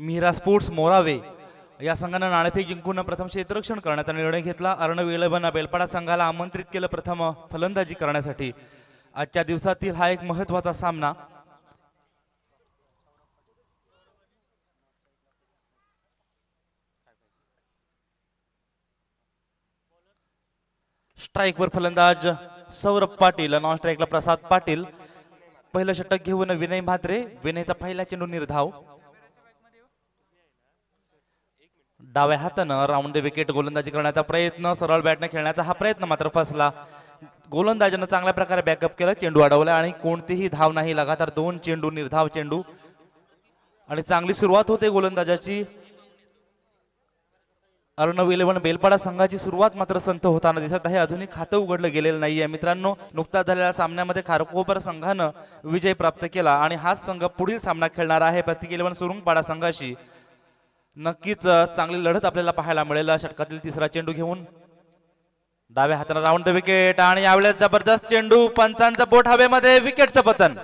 Mira sports Morawe या संघाने नाणेफेक जिंकून प्रथम क्षेत्ररक्षण करण्याचा निर्णय घेतला। अर्णव 11 बेलपाडा संघाला आमंत्रित केलं प्रथम फलंदाजी करण्यासाठी। आजच्या दिवसातील हा एक महत्त्वाचा सामना। स्ट्राइकवर फलंदाज सौरभ पाटील, नॉन स्ट्राइकला प्रसाद पाटील। पहिलं षटक घेऊन विनय म्हात्रे, विनयचा पहिला चेंडू निर्धाव। डाव्या हातानं राऊंड द विकेट गोलंदाजी करण्याचा प्रयत्न, सरळ बॅटने खेळण्याचा हा प्रयत्न मात्र फसला। गोलंदाजानं चांगल्या प्रकारे बॅकअप केलं, चेंडू अडवला आणि कोणतीही धाव नाही। लगातार 2 चेंडू निर्धाव चेंडू आणि चांगली सुरुवात होते गोलंदाजाची। अर्णव 11 बेलपाडा संघाची सुरुवात मात्र संथ होताना दिसत आहे। अजूनही खातं उघडलं गेलेलं नाहीये मित्रांनो। नुकताच झालेल्या सामन्यामध्ये खारकोपर संघानं विजय प्राप्त केला आणि हाच संघ पुढील सामना खेळणार आहे प्रतीक 11 सुरुंगपाडा संघाशी। नक्कीच चांगली लढत आपल्याला पाहायला मिळेल। षटकातील तिसरा चेंडू घेऊन डाव्या हाताने राऊंड द विकेट आणि यावेळेस जबरदस्त चेंडू, पंचांचं बोट हवेमध्ये, विकेटचं पतन।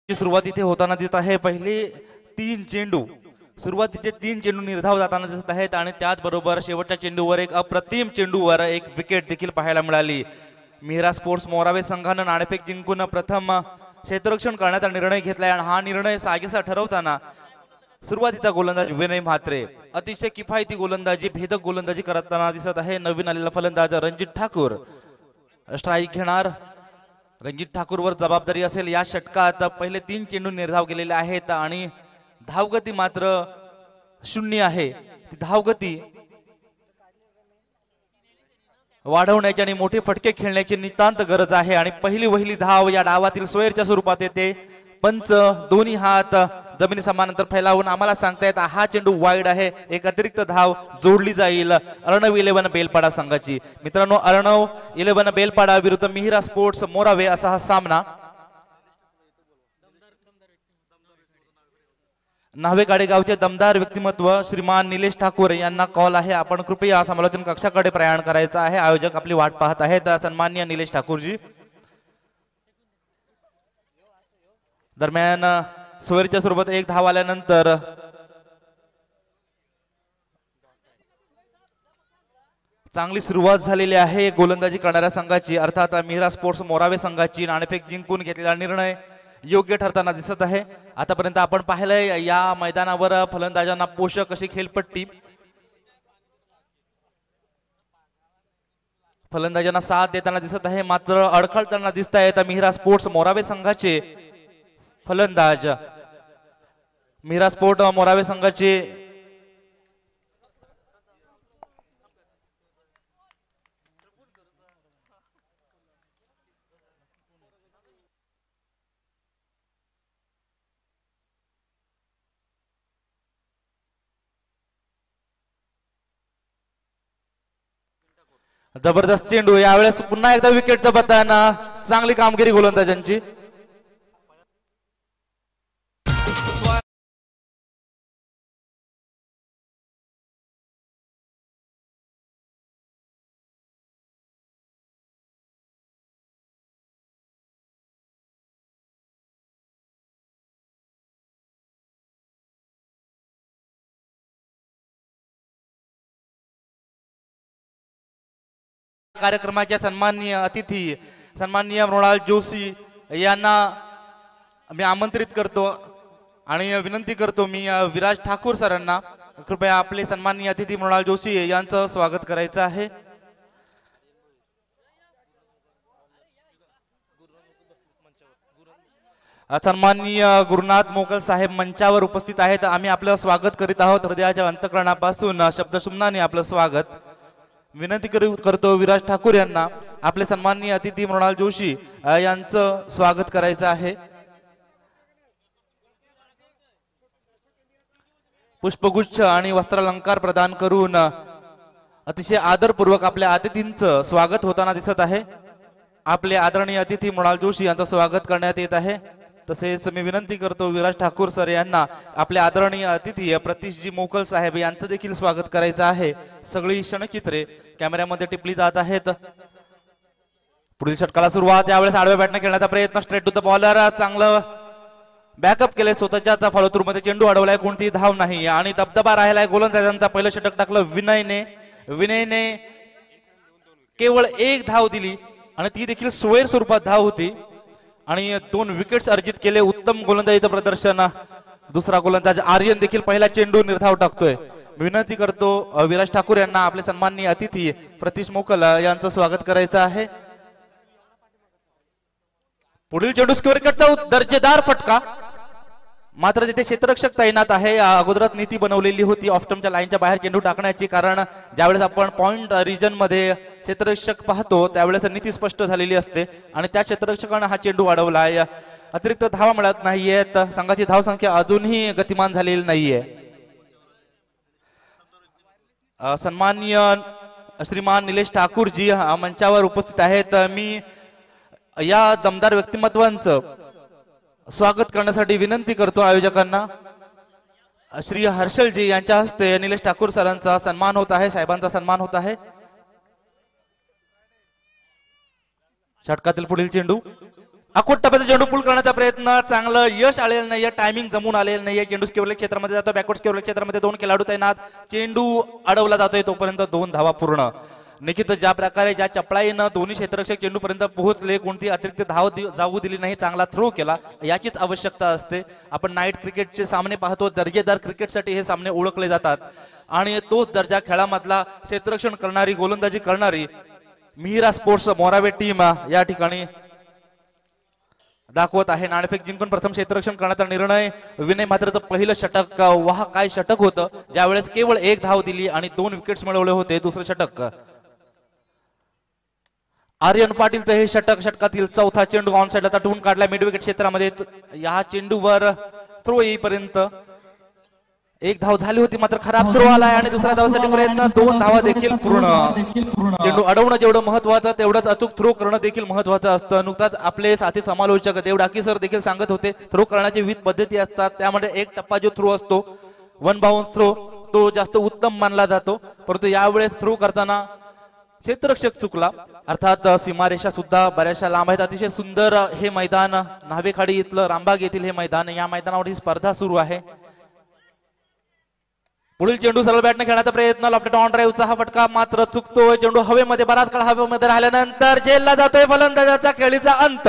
सुरुवात इथे होताना दिसत आहे। पहिली 3 चेंडू, सुरुवातीचे 3 चेंडू निर्धाव जाताना दिसत आहेत आणि त्याचबरोबर शेवटच्या चेंडूवर एक अप्रतिम चेंडूवर एक विकेट देखील पाहायला मिळाली। मीरा स्पोर्ट्स मोरावे संघानं नाणेफेक जिंकून प्रथम क्षेत्ररक्षण करण्याचा निर्णय घेतलाय आणि हा निर्णय साजेसा ठरवताना सुरुवातीचा गोलंदाज विनय म्हात्रे अतिशय किफायती गोलंदाजी, भेदक गोलंदाजी करताना दिसत आहे। नवीन आलेला फलंदाज रणजित ठाकूर स्ट्राइक घेणार। रणजित ठाकूरवर जबाबदारी असेल। या षटकात पहिले 3 चेंडू निर्धाव केलेले आहेत आणि धावगती मात्र 0 आहे। ती धावगती वाढवण्याची आणि मोठे फटके खेळण्याची नितांत गरज आहे आणि पहिली धाव या डावातील सोयरच्या स्वरूपात येते। पंच दोन्ही हात जमिनी समांतर फैलावून आम्हाला सांगतायत हा चेंडू वाईड आहे, एक अतिरिक्त धाव जोडली जाईल अर्णव 11 बेलपाडा संघाची। मित्रांनो, अर्णव 11 बेलपाडा विरुद्ध मीरा स्पोर्ट्स मोरावे असा हा सामना। नावेगाडे गावचे दमदार व्यक्तिमत्व श्रीमान निलेश ठाकूर यांना कॉल आहे। आपण कृपया समालोचन कक्षाकडे प्रयाण करायचं आहे। आयोजक आपली वाट पाहत आहेत। सन्माननीय निलेश ठाकूरजी। दरम्यान सोयरीच्या स्वरूपात एक धाव आल्यानंतर चांगली सुरुवात झालेली आहे गोलंदाजी करणाऱ्या संघाची, अर्थात मीरा स्पोर्ट्स मोरावे संघाची। नाणेफेक जिंकून घेतलेला निर्णय योग्य ठरताना दिसत आहे। आतापर्यंत आपण पाहिलंय या मैदानावर फलंदाजांना पोषक अशी खेळपट्टी, फलंदाजांना साथ देताना दिसत आहे, मात्र अडखळताना दिसत आहेत मीरा स्पोर्ट्स मोरावे संघाचे फलंदाज। मीरा स्पोर्ट मोरावे संघाचे जबरदस्त चेंडू, यावेळेस पुन्हा एकदा विकेटचं पतन। चांगली कामगिरी गोलंदाजांची। कार्यक्रमाच्या सन्माननीय अतिथी सन्माननीय मृणाल जोशी यांना मी आमंत्रित करतो आणि विनंती करतो मी विराज ठाकूर सरांना कृपया आपले सन्माननीय अतिथी मृणाल जोशी यांचं स्वागत करायचं आहे। सन्माननीय गुरुनाथ मोगल साहेब मंचावर उपस्थित आहेत. आम्ही आपलं स्वागत करीत आहोत. हृदयाच्या अंतःकरणापासून शब्दसुमनाने आपलं स्वागत विनंती करतो. विराज ठाकूर यांना आपले सन्माननीय अतिथी मृणाल जोशी यांचं स्वागत करायचं आहे. पुष्पगुच्छ आणि वस्त्रालंकार प्रदान करून अतिशय आदरपूर्वक आपल्या अतिथींचं स्वागत होताना दिसत आहे. आपले आदरणीय अतिथी मृणाल जोशी यांचं स्वागत करण्यात येत आहे. तसेच मी विनंती करतो विराज ठाकूर सर यांना आपले आदरणीय अतिथी प्रतीशजी मोकल साहेब यांचं देखील स्वागत करायचं आहे. सगळी क्षणचित्रे कॅमेऱ्यामध्ये टिपली जात आहेत. पुढील षटकाला सुरुवात. यावेळेस आडव्या बॅटने खेळण्याचा प्रयत्न. Straight to the bowler. चांगलं बॅकअप केले. स्वतःच्या फॉलो थ्रू मध्ये चेंडू अडवलाय. कोणतीही धाव नाही आणि दबदबा राहिलाय गोलंदाजांचा. पहिलं षटक टाकलं विनयने केवळ एक धाव दिली आणि ती देखील सोयर स्वरूपात धाव होती आणि 2 विकेट्स अर्जित केले. उत्तम गोलंदाजीचं प्रदर्शन. दुसरा गोलंदाज आर्यन देखील पहिला चेंडू निर्धाव टाकतोय. विनंती करतो विराज ठाकूर यांना आपले सन्माननीय अतिथी प्रतीश मोकल यांचं स्वागत करायचं आहे. पुढील चेंडू स्क्वेअर कटचा दर्जेदार फटका. मात्र तिथे क्षेत्ररक्षक तैनात आहे. अगोदरच नीती बनवलेली होती ऑफस्टंपच्या लाईनच्या बाहेर चेंडू टाकण्याची. कारण ज्यावेळेस आपण पॉइंट रिजन मध्ये क्षेत्ररक्षक पाहतो त्यावेळेस नीती स्पष्ट झालेली असते आणि त्या क्षेत्ररक्षकाने हा चेंडू अडवलाय. अतिरिक्त धावा मिळत नाहीयेत. संघाची धावसंख्या अजूनही गतिमान झालेली नाहीये. सन्माननीय श्रीमान निलेश ठाकूरजी मंचावर उपस्थित आहेत. मी या दमदार व्यक्तिमत्वांचं स्वागत करण्यासाठी विनंती करतो आयोजकांना. श्री हर्षलजी यांच्या हस्ते निलेश ठाकूर सरांचा सन्मान होत आहे. साहेबांचा सन्मान होत आहे. षटकातील पुढील चेंडू. अकोट टप्प्याचा चेंडू पुल करण्याचा प्रयत्न. चांगलं यश आलेलं नाहीये. टायमिंग जमून आलेलं नाहीये. चेंडू स्क्वेअर क्षेत्रामध्ये जातो. बॅकवर्ड स्क्वेअर क्षेत्रामध्ये 2 खेळाडू तैनात. चेंडू अडवला जातोय तोपर्यंत 2 धावा पूर्ण. निश्चित ज्या प्रकारे ज्या चपळाईनं दोन्ही क्षेत्ररक्षक चेंडू पर्यंत पोहोचले, कोणती अतिरिक्त धाव जाऊ दिली नाही, चांगला थ्रो केला, याचीच आवश्यकता असते. आपण नाईट क्रिकेटचे सामने पाहतो. दर्जेदार क्रिकेटसाठी हे सामने ओळखले जातात आणि तोच दर्जा खेळामधला क्षेत्ररक्षण करणारी गोलंदाजी करणारी मिहिरा स्पोर्ट्स मोरावे टीम या ठिकाणी दाखवत आहे. नाणेफेक जिंकून प्रथम क्षेत्ररक्षण करण्याचा निर्णय. विनय मात्र पहिलं षटक. वाह काय षटक होतं. ज्यावेळेस केवळ 1 धाव दिली आणि 2 विकेट्स मिळवले होते. दुसरं षटक आर्यन पाटीलचं हे षटक. षटकातील चौथा चेंडू ऑन साइडला तटवून काढला मिड विकेट क्षेत्रामध्ये. या चेंडूवर थ्रो येईपर्यंत 1 धाव झाली होती मात्र खराब थ्रो आलाय आणि दुसऱ्या धावासाठी प्रयत्न. 2 धावा देखील पूर्ण. चेंडू अडवणं जेवढं महत्वाचं तेवढंच अचूक थ्रो करणं देखील महत्वाचं असतं. नुकताच आपले साथी समालोचक देव डाकी सर देखील सांगत होते थ्रो करण्याची विविध पद्धती असतात. त्यामध्ये एक टप्पा जो थ्रो असतो 1 बाउन्स थ्रो तो जास्त उत्तम मानला जातो. परंतु यावेळेस थ्रो करताना क्षेत्ररक्षक चुकला. अर्थात सीमारेषा सुद्धा बऱ्याचशा लांब आहेत. अतिशय सुंदर हे मैदान न्हावेखाडी इथलं रामबाग येथील हे मैदान. या मैदानावर ही स्पर्धा सुरू आहे. पुढील चेंडू सरळ बॅटने खेळण्याचा प्रयत्न. लॉफ्टेड ऑन ड्राईव्हचा हा फटका मात्र चुकतोय. चेंडू हवेमध्ये बराच काळ हवेमध्ये राहिल्यानंतर झेलला जातोय. फलंदाजाचा खेळीचा अंत.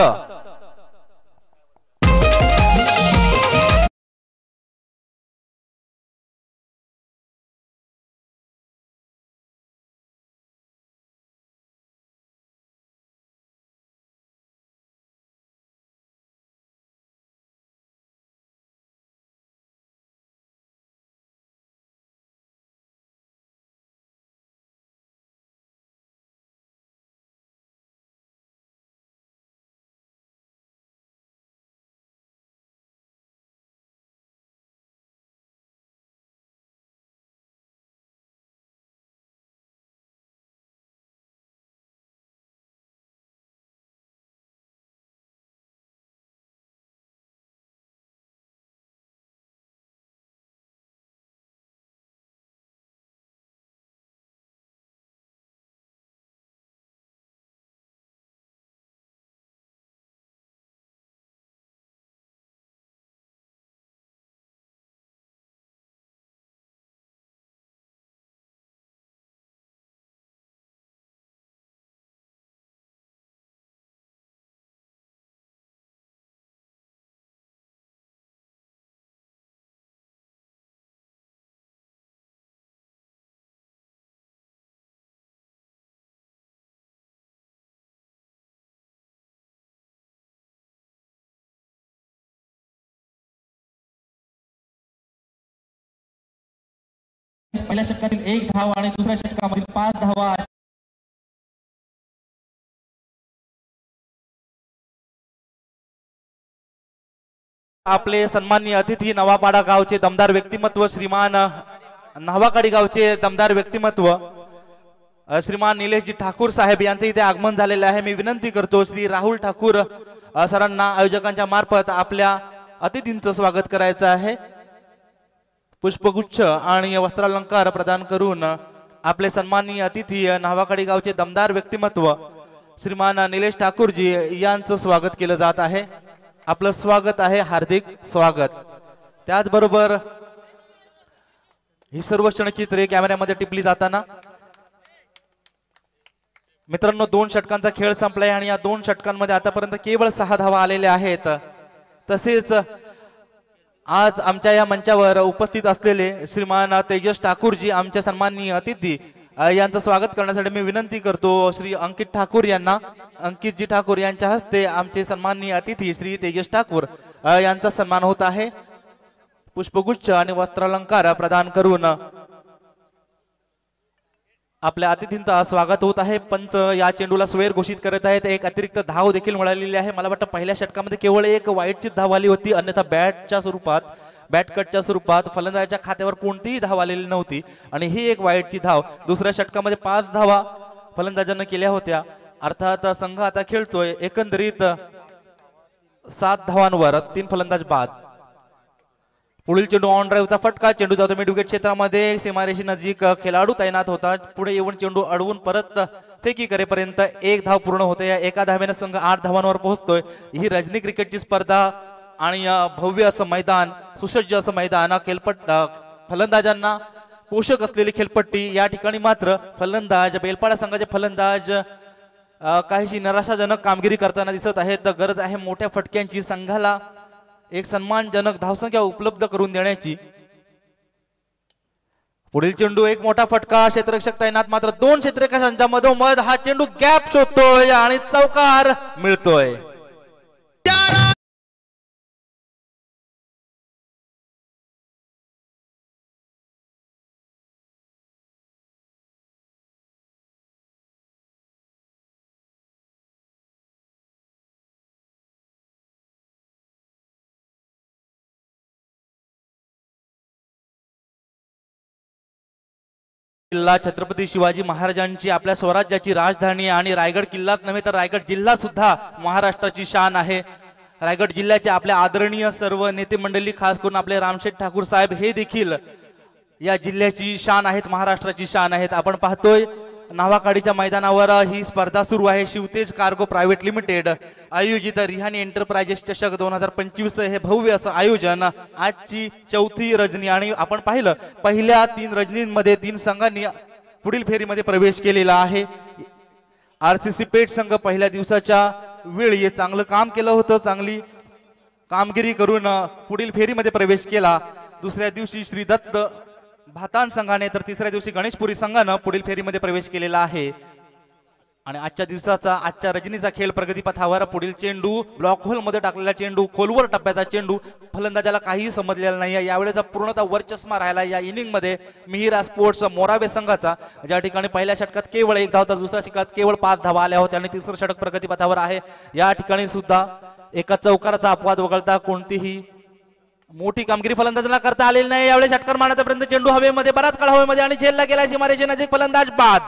पहिल्या षटकातील 1 धाव आणि दुसऱ्या षटकामधील 5 धावा आपले सन्माननीय अतिथी नवापाडा गावचे दमदार व्यक्तिमत्व श्रीमान नावाकाडी गावचे दमदार व्यक्तिमत्व श्रीमान निलेशजी ठाकूर साहेब यांचे इथे आगमन झालेले आहे। मी विनंती करतो श्री राहुल ठाकूर सरांना आयोजकांच्या मार्फत आपल्या अतिथींचं स्वागत करायचं आहे। पुष्पगुच्छ आणि वस्त्रालंकार प्रदान करून आपले सन्माननीय अतिथी नावाकाडी गावचे दमदार व्यक्तिमत्व श्रीमान निलेश ठाकूरजी यांचं स्वागत केलं जात आहे। आपलं स्वागत आहे, हार्दिक स्वागत। त्याचबरोबर ही सर्व क्षणचित्रे कॅमेऱ्यामध्ये टिपली जाताना मित्रांनो 2 षटकांचा खेळ संपलाय आणि या 2 षटकांमध्ये आतापर्यंत केवळ 6 धावा आलेल्या आहेत। तसेच आज आमच्या या मंचावर उपस्थित असलेले श्रीमान तेजस ठाकूरजी आमच्या सन्माननीय अतिथी यांचं स्वागत करण्यासाठी मी विनंती करतो श्री अंकित ठाकूर यांना। अंकितजी ठाकूर यांच्या हस्ते आमचे सन्माननीय अतिथी श्री तेजस ठाकूर यांचा सन्मान होत आहे। पुष्पगुच्छ आणि वस्त्रालंकार प्रदान करून आपल्या अतिथींचा स्वागत होत आहे। पंच या चेंडूला स्वेर घोषित करत आहेत। एक अतिरिक्त धाव देखील मिळालेली आहे। मला वाटतं पहिल्या षटकामध्ये केवळ एक वाईटची धाव आली होती, अन्यथा बॅट कटच्या स्वरूपात फलंदाजाच्या खात्यावर कोणतीही धाव आलेली नव्हती आणि ही एक वाईटची धाव। दुसऱ्या षटकामध्ये 5 धावा फलंदाजांनी केल्या होत्या। अर्थात संघ आता खेळतोय एकंदरीत 7 धावांवर 3 फलंदाज बाद। पुढील चेंडू ऑन ड्राईव्हचा फटका, चेंडू जातो मिड विकेट क्षेत्रामध्ये, सीमारेषे नजीक खेळाडू तैनात होता। पुढे येऊन चेंडू अडवून परत फेकी करेपर्यंत 1 धाव पूर्ण होते। या एका धावेने संघ 8 धावांवर पोहोचतोय। ही रजनी क्रिकेटची स्पर्धा आणि भव्य असं मैदान, सुसज्ज असं मैदान, फलंदाजांना पोषक असलेली खेळपट्टी। या ठिकाणी मात्र फलंदाज बेलपाडा संघाचे फलंदाज काहीशी निराशाजनक कामगिरी करताना दिसत आहेत। गरज आहे मोठ्या फटक्यांची, संघाला एक सन्मानजनक धावसंख्या उपलब्ध करून देण्याची। पुढील चेंडू एक मोठा फटका, क्षेत्ररक्षक तैनात, मात्र 2 क्षेत्ररक्षकांच्या मधोमध हा चेंडू गॅप शोधतोय आणि चौकार मिळतोय। किल्ला छत्रपती शिवाजी महाराजांची आपल्या स्वराज्याची राजधानी आणि रायगड किल्लाच नव्हे तर रायगड जिल्हा सुद्धा महाराष्ट्राची शान आहे। रायगड जिल्ह्याचे आपले आदरणीय सर्व नेते मंडळी, खास करून आपले रामशेठ ठाकूर साहेब हे देखील या जिल्ह्याची शान आहेत, महाराष्ट्राची शान आहेत। आपण पाहतोय नावाकाडीच्या मैदानावर ही स्पर्धा सुरू आहे। शिवतेज कार्गो प्रायव्हेट लिमिटेड आयोजित रिहानी एंटरप्राइजेस चषक 2025 हे भव्य असं आयोजन। आजची 4थी रजनी आणि आपण पाहिलं पहिल्या 3 रजनींमध्ये 3 संघांनी पुढील फेरीमध्ये प्रवेश केलेला आहे। आरसीसी पेठ संघ पहिल्या दिवसाच्या वेळी चांगलं काम केलं होतं, चांगली कामगिरी करून पुढील फेरीमध्ये प्रवेश केला। दुसऱ्या दिवशी श्री दत्त भातान संघाने तर तिसऱ्या दिवशी गणेशपुरी संघाने पुढील फेरीमध्ये प्रवेश केलेला आहे। आणि आजच्या रजनीचा खेळ प्रगतीपथावर, पुढील चेंडू ब्लॉक होल मध्ये टाकलेला चेंडू, खोलवर टप्प्याचा चेंडू, फलंदाजाला काहीही समजलेला नाही। यावेळेचा पूर्णतः वरचष्मा राहिला या इनिंग मध्ये मिहिरा स्पोर्ट्स मोराबे संघाचा, ज्या ठिकाणी पहिल्या षटकात केवळ 1 धाव तर दुसऱ्या षटकात केवळ 5 धावा आल्या होत्या आणि तिसरं षटक प्रगतीपथावर आहे। या ठिकाणी सुद्धा एका चौकाराचा अपवाद वगळता कोणतीही मोठी कामगिरी फलंदाजांना करता आलेली नाही। यावेळी षटकार मारण्यापर्यंत चेंडू हवेमध्ये, बराच काळ हवेमध्ये आणि झेलला गेला, सीमारेषे नजीक फलंदाज बाद।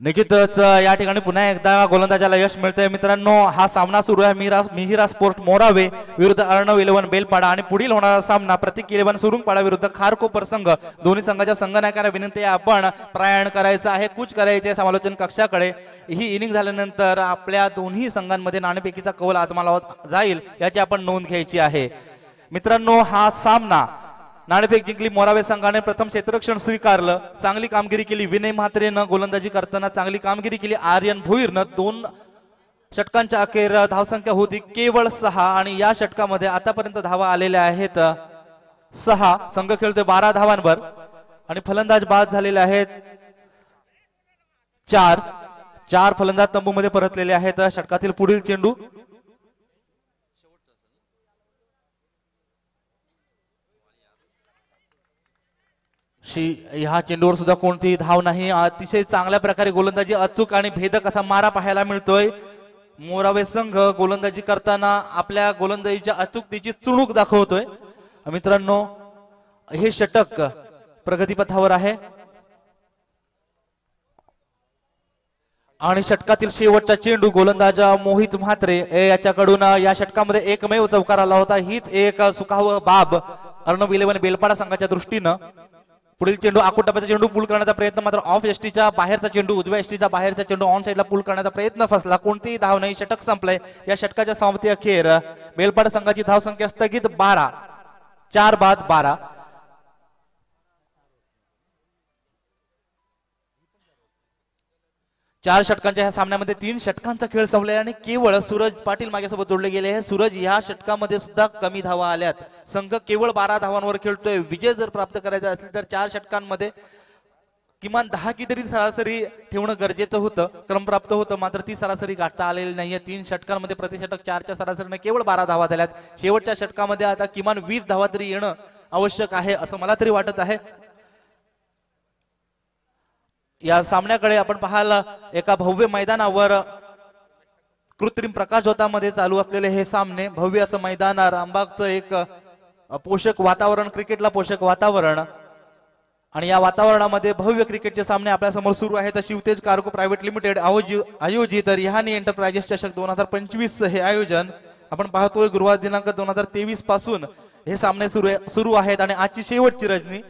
निश्चितच या ठिकाणी पुन्हा एकदा गोलंदाजाला यश मिळतंय। मित्रांनो, हा सामना सुरू आहे मिहिरा स्पोर्ट मोरावे विरुद्ध अर्णव 11 बेलपाडा आणि पुढील होणारा सामना प्रतीक 11 सुरुंगपाडा विरुद्ध खारकोपर संघ। दोन्ही संघाच्या संघनायकांना विनंती आहे आपण प्रयाण करायचं आहे, कूच करायचे समालोचन कक्षाकडे। ही इनिंग झाल्यानंतर आपल्या दोन्ही संघांमध्ये नाणेफेकीचा कौल आत्माला जाईल याची आपण नोंद घ्यायची आहे। मित्रांनो, हा सामना नाणेफेक जिंकली मोरावे संघाने, प्रथम क्षेत्ररक्षण स्वीकारलं, चांगली कामगिरी केली विनय म्हात्रेनं, गोलंदाजी करताना चांगली कामगिरी केली आर्यन भोईरनं। 2 षटकांच्या अखेर धावसंख्या होती केवळ 6 आणि या षटकामध्ये आतापर्यंत धावा आलेल्या आहेत 6 संघ खेळतोय 12 धावांवर आणि फलंदाज बाद झालेले आहेत 4 फलंदाज तंबूमध्ये परतलेले आहेत षटकातील पुढील चेंडू ह्या चेंडूवर सुद्धा कोणतीही धाव नाही अतिशय चांगल्या प्रकारे गोलंदाजी अचूक आणि भेदक असा मारा पाहायला मिळतोय मोरावे संघ गोलंदाजी करताना आपल्या गोलंदाजीच्या अचूकतेची चुणूक दाखवतोय मित्रांनो हे षटक प्रगतीपथावर आहे आणि षटकातील शेवटचा चेंडू गोलंदाज मोहित म्हात्रे याच्याकडून या षटकामध्ये एकमेव चौकार आला होता हीच एक सुखावह बाब अर्णव 11 बेलपाडा संघाच्या दृष्टीनं पुढील चेंडू आकुटप्प्याचा चेंडू पूल करण्याचा प्रयत्न मात्र ऑफ एसटीच्या बाहेरचा चेंडू उजव्या एसटीच्या बाहेरचा चेंडू ऑन साइडला पूल करण्याचा प्रयत्न फसला कोणतीही धाव नाही षटक संपलंय या षटकाच्या समाप्ती अखेर बेलपाडा संघाची धाव संख्या स्थगित 12 4 बाद 12 4 षटकांच्या ह्या सामन्यामध्ये 3 षटकांचा खेळ संपलाय आणि केवळ सूरज पाटील माझ्यासोबत जोडले गेले आहे सूरज या षटकामध्ये सुद्धा कमी धावा आल्यात संघ केवळ 12 धावांवर खेळतोय विजय जर प्राप्त करायचा असेल तर 4 षटकांमध्ये किमान 10 की तरी सरासरी ठेवणं गरजेचं होतं क्रमप्राप्त होतं मात्र ती सरासरी गाठता आलेली नाहीये 3 षटकांमध्ये प्रति षटक 4च्या सरासरीने केवळ 12 धावा झाल्यात शेवटच्या षटकामध्ये आता किमान 20 धावा तरी येणं आवश्यक आहे असं मला तरी वाटत आहे या सामन्याकडे आपण पाहायला एका भव्य मैदानावर कृत्रिम प्रकाशझोतामध्ये चालू असलेले हे सामने भव्य असं मैदान रामबागचं एक पोषक वातावरण क्रिकेटला पोषक वातावरण आणि या वातावरणामध्ये भव्य क्रिकेटचे सामने आपल्या समोर सुरू आहेत शिवतेज कार्गो प्रायव्हेट लिमिटेड आयोजित रिहानी एंटरप्राइजेस चषक 2025 हे आयोजन आपण पाहतोय गुरुवार दिनांक 2023 पासून हे सामने सुरू आहेत आणि आजची शेवटची रजनी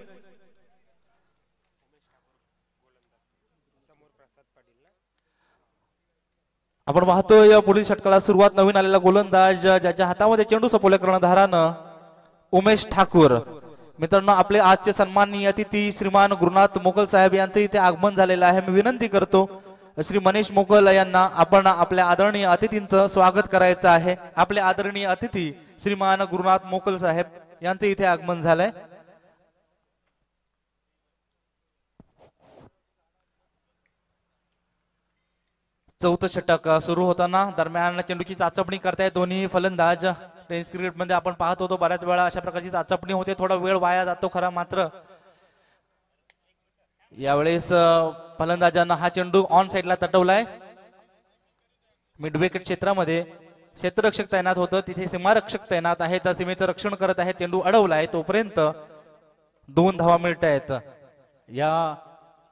आपण पाहतोय या पुढील षटकाला सुरुवात नवीन आलेला गोलंदाज ज्याच्या हातामध्ये चेंडू सपोले कर्णधारानं उमेश ठाकूर मित्रांनो आपले आजचे सन्माननीय अतिथी श्रीमान गुरुनाथ मोकल साहेब यांचे इथे आगमन झालेलं आहे मी विनंती करतो श्री मनीष मोकल यांना आपण आपल्या आदरणीय अतिथींचं स्वागत करायचं आहे आपले आदरणीय अतिथी श्रीमान गुरुनाथ मोकल साहेब यांचे इथे आगमन झालंय चौथं षटक सुरू होताना दरम्यान चेंडूची चाचपणी करतायत दोन्ही फलंदाज टेनिस क्रिकेट मध्ये आपण पाहत होतो बऱ्याच वेळा अशा प्रकारची चाचपणी होते थोडा वेळ वाया जातो खरा मात्र यावेळेस फलंदाजांना हा चेंडू ऑन साइडला तटवलाय मिड विकेट क्षेत्रामध्ये क्षेत्ररक्षक तैनात होतं तिथे सीमारक्षक तैनात आहेत सीमेचं रक्षण करत आहेत चेंडू अडवलाय तोपर्यंत 2 धावा मिळत आहेत या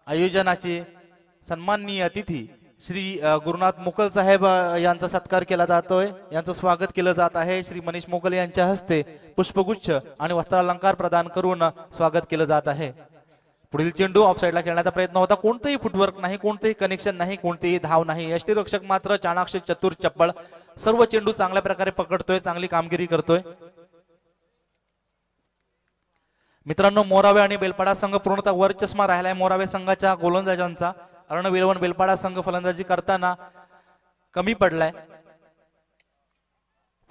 आयोजनाचे सन्माननीय अतिथी श्री गुरुनाथ मोकल साहेब यांचा सत्कार केला जातोय यांचं स्वागत केलं जात आहे श्री मनीष मोकल यांच्या हस्ते पुष्पगुच्छ आणि वस्त्रालंकार प्रदान करून स्वागत केलं जात आहे पुढील चेंडू ऑफ साइडला खेळण्याचा प्रयत्न होता कोणतेही फुटवर्क नाही कोणतेही कनेक्शन नाही कोणतेही धाव नाही यष्टीरक्षक मात्र चाणाक्ष चतुर चप्पळ सर्व चेंडू चांगल्या प्रकारे पकडतोय चांगली कामगिरी करतोय मित्रांनो मोरावे आणि बेलपाडा संघ पूर्णतः वर चष्मा राहिलाय मोरावे संघाच्या गोलंदाजांचा अर्णव 11 बेलपाडा संघ फलंदाजी करताना कमी पडलाय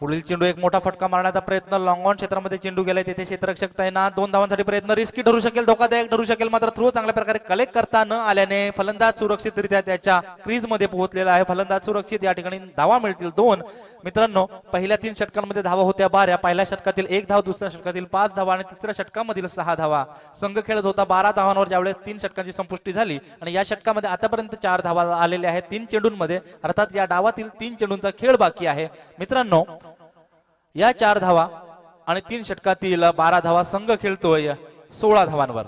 पुढील चेंडू एक मोठा फटका मारण्याचा प्रयत्न लॉंग ऑन क्षेत्रामध्ये चेंडू गेलाय तिथे क्षेत्ररक्षक तैनात 2 धावांसाठी प्रयत्न रिस्की ठरू शकेल धोकादायक ठरू शकेल मात्र थ्रो चांगल्या प्रकारे कलेक्ट करता न आल्याने फलंदाज सुरक्षितरित्या त्याच्या क्रीज मध्ये पोहोचलेला आहे फलंदाज सुरक्षित या ठिकाणी धावा मिळतील 2 मित्रांनो पहिल्या 3 षटकांमध्ये धावा होत्या 12 पहिल्या षटकातील 1 धाव दुसऱ्या षटकातील 5 धावा आणि तिसऱ्या षटकामधील 6 धावा संघ खेळत होता 12 धावांवर ज्यावेळेस 3 षटकांची संपुष्टी झाली आणि या षटकामध्ये आतापर्यंत 4 धावा आलेल्या आहेत 3 चेंडूंमध्ये अर्थात या डावातील 3 चेंडूंचा खेळ बाकी आहे मित्रांनो या 4 धावा आणि 3 षटकातील 12 धावा संघ खेळतोय 16 धावांवर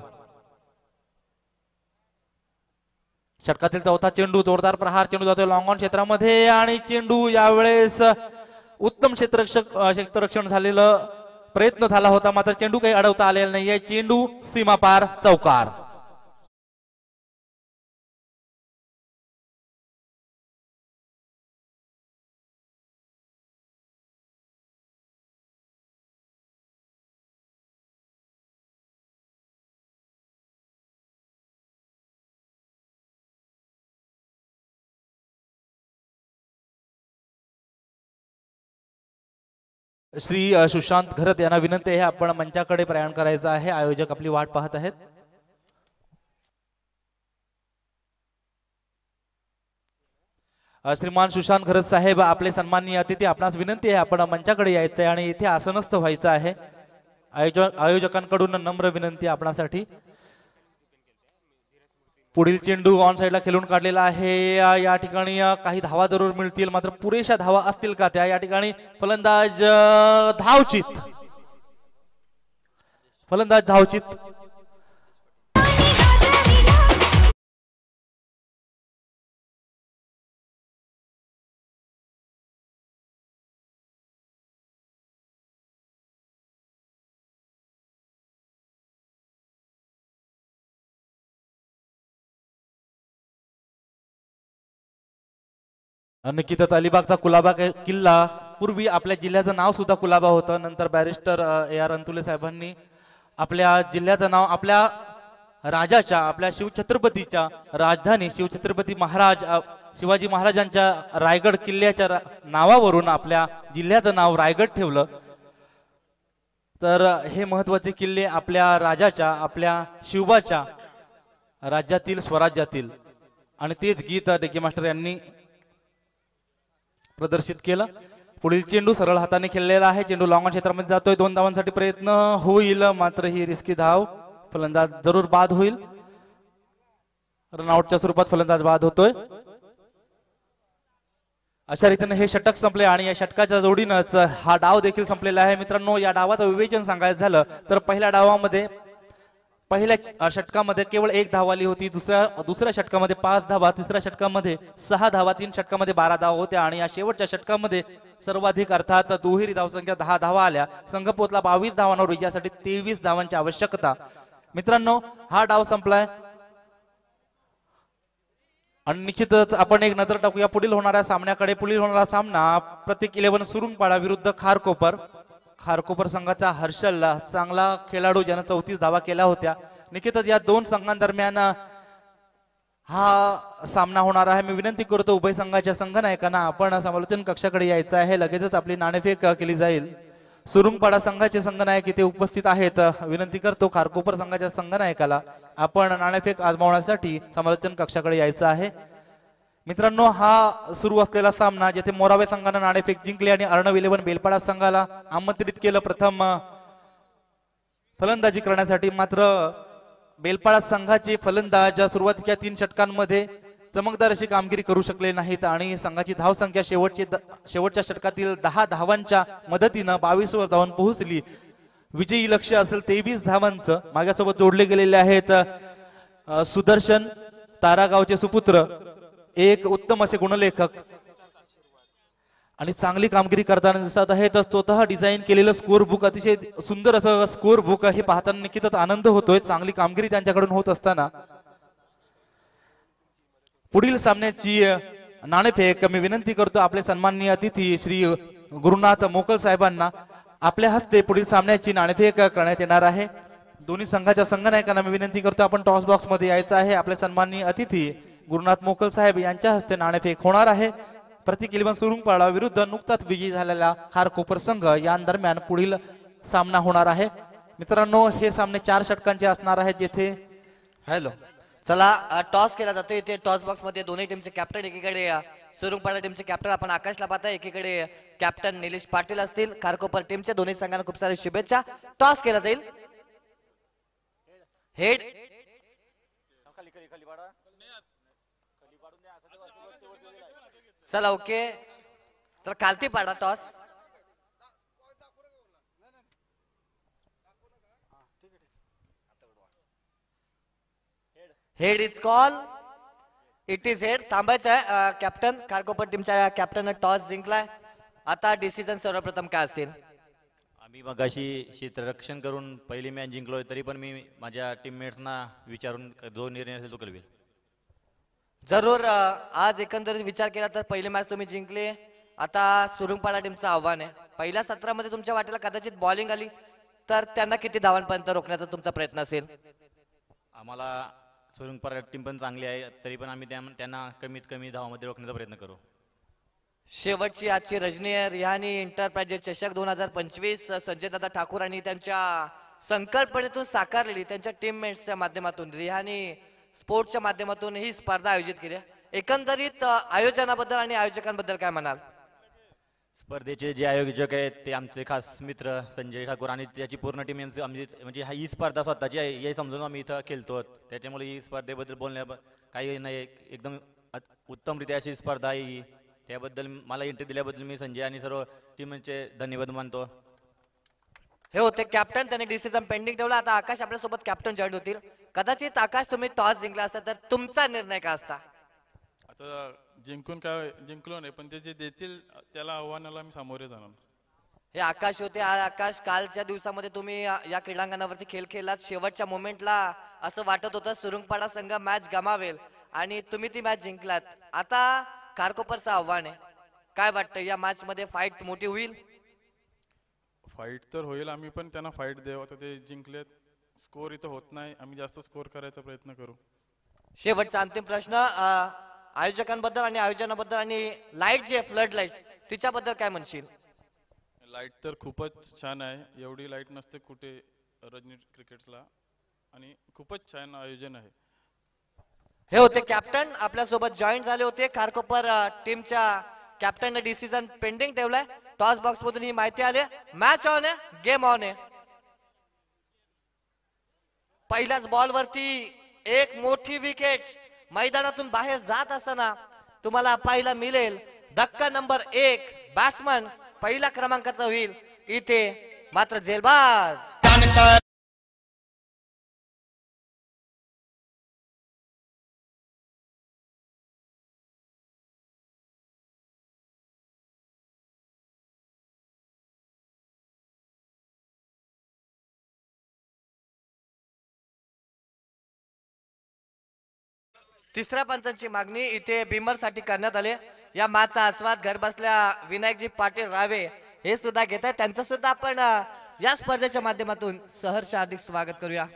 षटकातील चौथा चेंडू जोरदार प्रहार चेंडू जातोय लॉंग ऑन क्षेत्रामध्ये आणि चेंडू यावेळेस उत्तम क्षेत्ररक्षण झालेलं प्रयत्न झाला होता मात्र चेंडू काही अडवता आलेला नाहीये चेंडू सीमापार चौकार श्री सुशांत घरत यांना विनंती आहे आपण मंचाकडे प्रयाण करायचं आहे. आयोजक आपली वाट पाहत आहेत. श्रीमान सुशांत घरत साहेब आपले सन्माननीय अतिथी आपणास विनंती आहे आपण मंचाकडे यायचं आहे आणि इथे आसनस्थ व्हायचं आहे. आयोजकांकडून नम्र विनंती आपणासाठी. पुढील चेंडू ऑन साइडला खेळून काढलेला आहे. या ठिकाणी काही धावा जरूर मिळतील मात्र पुरेशा धावा असतील का त्या. या ठिकाणी फलंदाज धावचित. फलंदाज धावचित. निकिता अलिबागचा कुलाबा किल्ला पूर्वी आपल्या जिल्ह्याचं नाव सुद्धा कुलाबा होतं. नंतर बॅरिस्टर AR अंतुले साहेबांनी आपल्या जिल्ह्याचं नाव आपल्या राजाच्या आपल्या शिवछत्रपतीच्या राजधानी शिवछत्रपती महाराज शिवाजी महाराजांच्या रायगड किल्ल्याच्या नावावरून आपल्या जिल्ह्याचं नाव रायगड ठेवलं. तर हे महत्वाचे किल्ले आपल्या राजाच्या आपल्या शिवबाच्या राज्यातील स्वराज्यातील आणि तेच गीत डेके मास्टर यांनी प्रदर्शित केलं. पुढील चेंडू सरळ हाताने खेळलेला आहे. चेंडू लॉंग क्षेत्रामध्ये जातोय. 2 धावांसाठी प्रयत्न होईल मात्र ही रिस्की धाव. फलंदाज जरूर बाद होईल. रनआउटच्या स्वरूपात फलंदाज बाद होतोय. अशा रीतीने हे षटक संपले आणि या षटकाच्या जोडीनंच हा डाव देखील संपलेला आहे. मित्रांनो या डावाचं विवेचन सांगायचं झालं तर पहिल्या डावामध्ये पहिल्या षटकामध्ये केवळ 1 धाव आली होती. दुसऱ्या षटकामध्ये 5 धावा. तिसऱ्या षटकामध्ये 6 धावा. 3 षटकामध्ये 12 धावा होत्या आणि या शेवटच्या षटकामध्ये सर्वाधिक अर्थात दुहेरी धावसंख्या 10 धावा आल्या. संघ पोहोचला 22 धावांवर. विजयासाठी 23 धावांची आवश्यकता. मित्रांनो हा डाव संपलाय आणि निश्चितच आपण एक नजर टाकूया पुढील होणाऱ्या सामन्याकडे. पुढील होणारा सामना प्रतीक 11 सुरुंगपाडा विरुद्ध खारकोपर. खारकोपर संघाचा हर्षल चांगला खेळाडू ज्याने 34 धावा केल्या होत्या. निश्चितच या 2 संघांदरम्यान हा सामना होणार आहे. मी विनंती करतो उभय संघाच्या संघनायकांना आपण समालोचन कक्षाकडे यायचं आहे. लगेचच आपली नाणेफेक केली जाईल. सुरुंगपाडा संघाचे संघनायक इथे उपस्थित आहेत. विनंती करतो खारकोपर संघाच्या संघनायकाला आपण नाणेफेक आजमावण्यासाठी समालोचन कक्षाकडे यायचं आहे. मित्रांनो हा सुरू असलेला सामना जेथे मोरावे संघाने नाणेफेक जिंकली आणि अर्णव 11 बेलपाडा संघाला आमंत्रित केलं प्रथम फलंदाजी करण्यासाठी. मात्र बेलपाडा संघाचे फलंदाज सुरुवातीच्या 3 षटकांमध्ये चमकदार अशी कामगिरी करू शकले नाहीत आणि संघाची धावसंख्या शेवटच्या षटकातील 10 धावांच्या मदतीनं 22 वर धावून पोहोचली. विजयी लक्ष्य असेल 23 धावांचं. माझ्यासोबत जोडले गेलेले आहेत सुदर्शन तारागावचे सुपुत्र, एक उत्तम असे गुणलेखक आणि चांगली कामगिरी करताना दिसत आहे. तर स्वतः डिझाईन केलेलं स्कोर बुक अतिशय सुंदर असं स्कोर बुक हे पाहताना निश्चितच आनंद होतोय. चांगली कामगिरी त्यांच्याकडून होत असताना पुढील सामन्याची नाणेफेक मी विनंती करतो आपले सन्माननीय अतिथी श्री गुरुनाथ मोकल साहेबांना आपल्या हस्ते पुढील सामन्याची नाणेफेक करण्यात येणार आहे. दोन्ही संघाच्या संघनायकांना मी विनंती करतो आपण टॉस बॉक्स मध्ये यायचं आहे. आपले सन्माननीय अतिथी गुरुनाथ मोकल साहेब यांच्या हस्ते नाणेफेक होणार आहे. प्रतीक 11 सुरुंगपाडा विरुद्ध नुकताच विजयी झालेला खारकोपर संघ या दरम्यान पुढील सामना होणार आहे. मित्रांनो हे सामने 4 षटकांचे असणार आहेत. जेथे हॅलो चला टॉस केला जातो. इथे टॉस बॉक्स मध्ये दोन्ही टीमचे कॅप्टन एकीकडे सुरुंगपाडा टीमचे कॅप्टन आपण आकाशला पाहता, एकीकडे कॅप्टन निलेश पाटील असतील. खारकोपर टीमच्या दोन्ही संघांना खूप सारी शुभेच्छा. टॉस केला जाईल. हेड चला ओके चला खालती पाडा toss. Head is call. It is head. थांबायचं आहे. कॅप्टन खारकोपर टीमच्या कॅप्टन टॉस जिंकलाय. आता डिसिजन सर्वप्रथम काय असेल. आम्ही मगाशी क्षेत्ररक्षण करून पहिली मॅच जिंकलोय तरी पण मी माझ्या टीममेट्सना विचारून जो निर्णय असेल तो करेल. जरूर आज एकंदरीत विचार केला तर पहिली मॅच तुम्ही जिंकली. आता सुरुंगपाडा टीमचं आव्हान आहे. पहिल्या सत्रामध्ये तुमच्या वाटेला कदाचित बॉलिंग आली तर त्यांना किती धावांपर्यंत रोखण्याचा तुमचा प्रयत्न असेल. आम्हाला सुरुंगपाडा टीम पण चांगली आहे तरी पण आम्ही त्यांना कमीत कमी धावामध्ये रोखण्याचा प्रयत्न करू. शेवटची आजची रजनी आहे. रिहानी एंटरप्राइजेस चषक 2025 संजय दादा ठाकूर आणि त्यांच्या संकल्पनेतून साकारलेली त्यांच्या टीममेट्सच्या माध्यमातून रिहानी स्पोर्ट्सच्या माध्यमातून ही स्पर्धा आयोजित केली आहे. एकंदरीत आयोजनाबद्दल आणि आयोजकांबद्दल काय म्हणाल? स्पर्धेचे जे आयोजक आहेत ते आमचे खास मित्र संजय ठाकूर आणि त्याची पूर्ण टीम यांचं आमची म्हणजे ही स्पर्धा स्वतःची आहे हे समजून आम्ही इथं खेळतो. त्याच्यामुळे ही स्पर्धेबद्दल बोलण्या काही नाही, एकदम उत्तमरित्या अशी स्पर्धा आहे ही. त्याबद्दल मला एंट्री दिल्याबद्दल मी संजय आणि सर्व टीमचे धन्यवाद मानतो. हे होते कॅप्टन, त्यांनी डिसिजन पेंडिंग ठेवला. आता आकाश आपल्या सोबत कॅप्टन जॉईन होतील. कदाचित आकाश तुम्ही टॉस जिंकला असता तर तुमचा निर्णय काय असता? आता जिंकलो नाही, पण ते जे देतील त्याला आव्हानाला मी सामोरे जाणार. हे आकाश होते. आकाश, कालच्या दिवसामध्ये तुम्ही या क्रीडांगणावरती खेळ खेळलात. शेवटच्या मोमेंटला असं वाटत होतं सुरुंगपाडा संघ मॅच गमावेल आणि तुम्ही ती मॅच जिंकलात. आता खारकोपरचं आव्हान आहे. काय वाटतं या मॅच मध्ये फाईट मोठी होईल? फाईट तर होईल, आम्ही पण त्यांना फाईट देऊ. आता ते जिंकलेत, स्कोर इथं होत नाही, आम्ही जास्त स्कोर करायचा प्रयत्न करू. शेवटचा अंतिम प्रश्न आयोजकांबद्दल आणि आयोजनाबद्दल आणि लाईट जे फ्लड लाईट्स तिच्याबद्दल काय म्हणशील? लाईट तर खूपच छान आहे, एवढी लाईट नसते कुठे रजनी क्रिकेट्सला, आणि खूपच छान आयोजन आहे. हे होते कॅप्टन, आपल्यासोबत जॉईन झाले होते. खारकोपर टीमच्या कॅप्टनने डिसिजन पेंडिंग ठेवलाय. टॉस बॉक्स मधून ही माहिती आली. मॅच ऑन आहे, गेम ऑन आहे. पहिल्याच बॉल वरती एक मोठी विकेट मैदानातून बाहेर जात असताना तुम्हाला पाहायला मिळेल. धक्का नंबर 1 बॅट्समन पहिल्या क्रमांकाचा होईल. इथे मात्र झेलबाज तिसऱ्या पंचांची मागणी इथे बिमर साठी करण्यात आली. या मॅचचा आस्वाद घर बसल्या विनायकजी पाटील रावे हे सुद्धा घेत आहेत. त्यांचं सुद्धा आपण या स्पर्धेच्या माध्यमातून सहर्ष हार्दिक स्वागत करूया.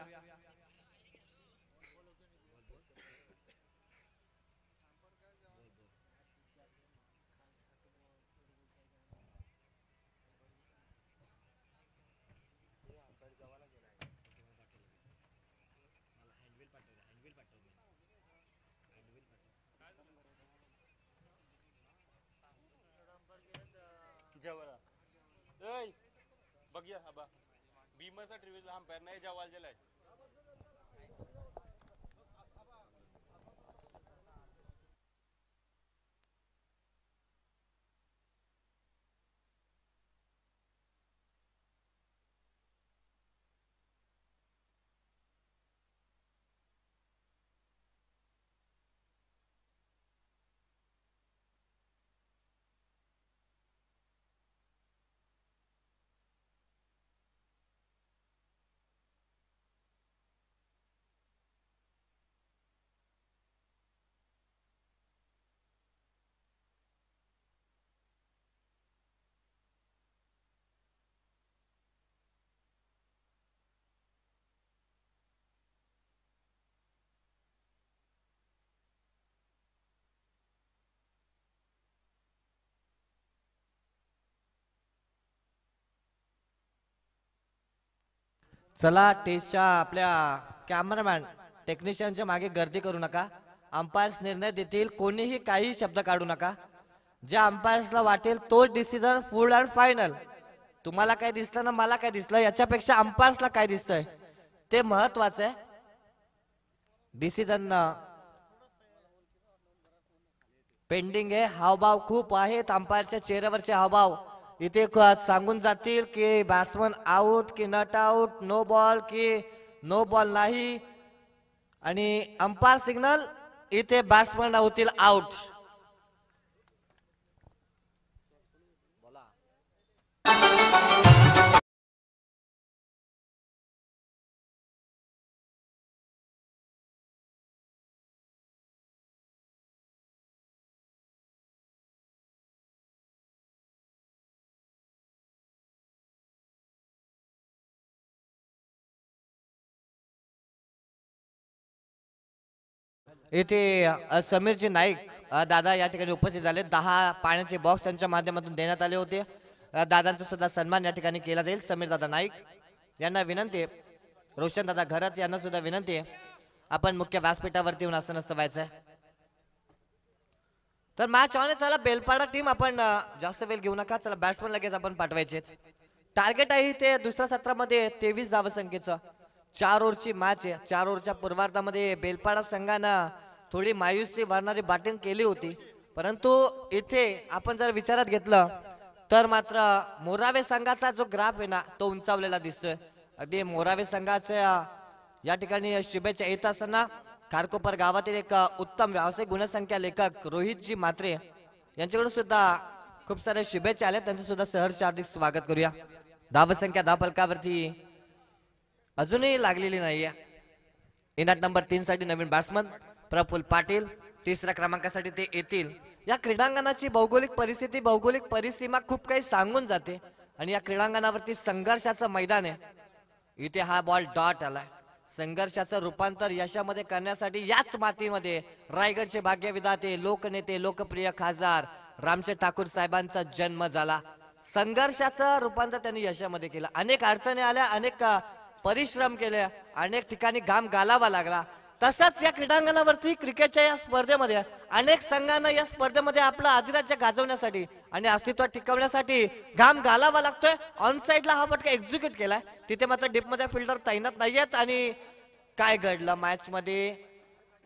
बघूया आबा भीमचा ट्रिव्हिल अंपायर नाही जवाल दिलाय. चला टेस्टच्या आपल्या कॅमेरामॅन टेक्निशियनच्या मागे गर्दी करू नका. अंपायर्स निर्णय देतील, कोणीही काही शब्द काढू नका. ज्या अंपायर्सला वाटेल तोच डिसिजन फुल अँड फायनल. तुम्हाला काय दिसलं ना मला काय दिसलं याच्यापेक्षा अंपायर्सला काय दिसतंय ते महत्वाचं आहे. डिसिजन पेंडिंग आहे. हावभाव खूप आहेत अंपायरच्या चेहऱ्यावरचे हावभाव इथे सांगून जातील की बॅट्समन आउट की नॉट आउट, नो बॉल की नो बॉल नाही. आणि अंपायर सिग्नल इथे बॅट्समन होतील आउट. इथे समीरजी नाईक दादा या ठिकाणी उपस्थित झाले. 10 पाण्याचे बॉक्स त्यांच्या माध्यमातून देण्यात आले होते. दादांचा सुद्धा सन्मान या ठिकाणी केला जाईल. समीर दादा नाईक यांना विनंती आहे, रोशन दादा घरात यांना सुद्धा विनंती आहे, आपण मुख्य व्यासपीठावरती येऊन असं नसतं व्हायचं. तर मॅच ऑन आहे. चला बेलपाडा टीम आपण जास्त वेळ घेऊ नका. चला बॅट्समन लगेच आपण पाठवायचे. टार्गेट आहे ते दुसऱ्या सत्रामध्ये 23 धावसंख्येचं. 4 ओव्हरची मॅच आहे. 4 ओव्हरच्या पूर्वार्धामध्ये बेलपाडा संघानं थोडी मायुसी भरणारी बॅटिंग केली होती, परंतु इथे आपण जर विचारात घेतलं तर मात्र मोरावे संघाचा जो ग्राफ आहे ना तो उंचावलेला दिसतोय. अगदी मोरावे संघाच्या या ठिकाणी शुभेच्छा येत असताना खारकोपर गावातील एक उत्तम व्यावसायिक गुणसंख्या लेखक रोहितजी म्हात्रे यांच्याकडून सुद्धा खूप साऱ्या शुभेच्छा आल्या. त्यांचं सुद्धा सहर्ष हार्दिक स्वागत करूया. धावसंख्या धावफलकावरती अजूनही लागलेली नाहीये. इनाट नंबर 3 साठी नवीन बॅट्समन प्रफुल्ल पाटील, 3ऱ्या क्रमांकासाठी ते येतील. या क्रीडांगणाची भौगोलिक परिस्थिती, भौगोलिक परिसीमा खूप काही सांगून जाते आणि या क्रीडांगणावरती संघर्षाचं मैदान आहे. इथे हा बॉल डॉट आलाय. संघर्षाचं रूपांतर यशामध्ये करण्यासाठी याच मातीमध्ये रायगडचे भाग्यविधाते, लोकनेते, लोकप्रिय खासदार रामशेठ ठाकूर साहेबांचा जन्म झाला. संघर्षाचं रूपांतर त्यांनी यशामध्ये केलं. अनेक अडचणी आल्या, अनेक परिश्रम केले, अनेक ठिकाणी घाम घालावा लागला. तसंच या क्रीडांगणावरती क्रिकेटच्या या स्पर्धेमध्ये अनेक संघांना या स्पर्धेमध्ये आपलं अधिराज्य गाजवण्यासाठी आणि अस्तित्व टिकवण्यासाठी घाम घालावा लागतोय. ऑन साइडला हा फटका एक्झिक्यूट केलाय. तिथे मात्र डीपमध्ये फिल्डर तैनात नाहीयेत. आणि काय घडलं मॅच मध्ये,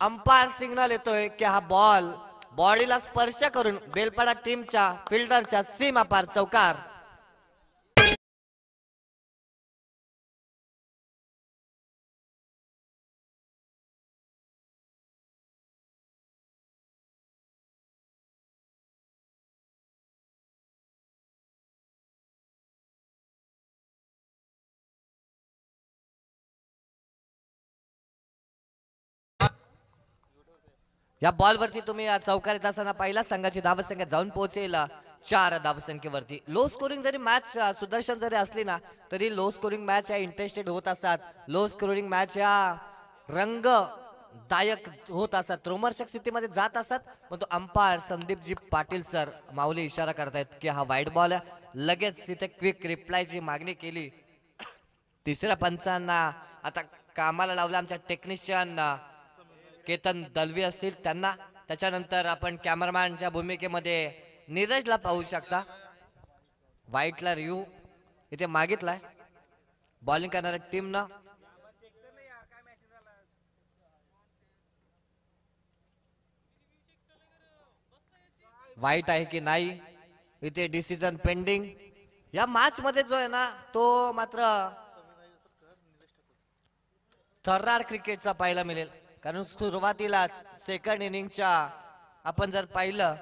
अंपायर सिग्नल येतोय की हा बॉल बॉडीला स्पर्श करून बेलपाडा टीमच्या फिल्डरच्या सीमा पार चौकार. या बॉलवरती तुम्ही चौकार येत असताना पहिल्या संघाची धावसंख्या जाऊन पोहोचेल 4 धावसंख्येवरती. लो स्कोरिंग जरी मॅच सुदर्शन जरी असली ना तरी लो स्कोरिंग मॅच या इंटरेस्टेड होत असतात. लो स्कोरिंग मॅच या रंगदायक होत असतात, रोमर्षक स्थितीमध्ये जात असतात. पण तो अंपायर संदीपजी पाटील सर माऊली इशारा करतायत की हा वाईट बॉल आहे. लगेच तिथे क्विक रिप्लायची मागणी केली. 3ऱ्या पंचांना आता कामाला लावलं आमच्या टेक्निशियन केतन दलवी असतील त्यांना. त्याच्यानंतर आपण कॅमेरामॅनच्या भूमिकेमध्ये नीरजला पाहू शकता. व्हाईटला रिव्ह्यू इथे मागितलाय बॉलिंग करणाऱ्या टीमनं. व्हाईट आहे की नाही इथे डिसिजन पेंडिंग. या मॅच मध्ये जो आहे ना तो मात्र थर्रार क्रिकेटचा पाहायला मिळेल. कारण सुरुवातीलाच सेकंड इनिंगच्या आपण जर पाहिलं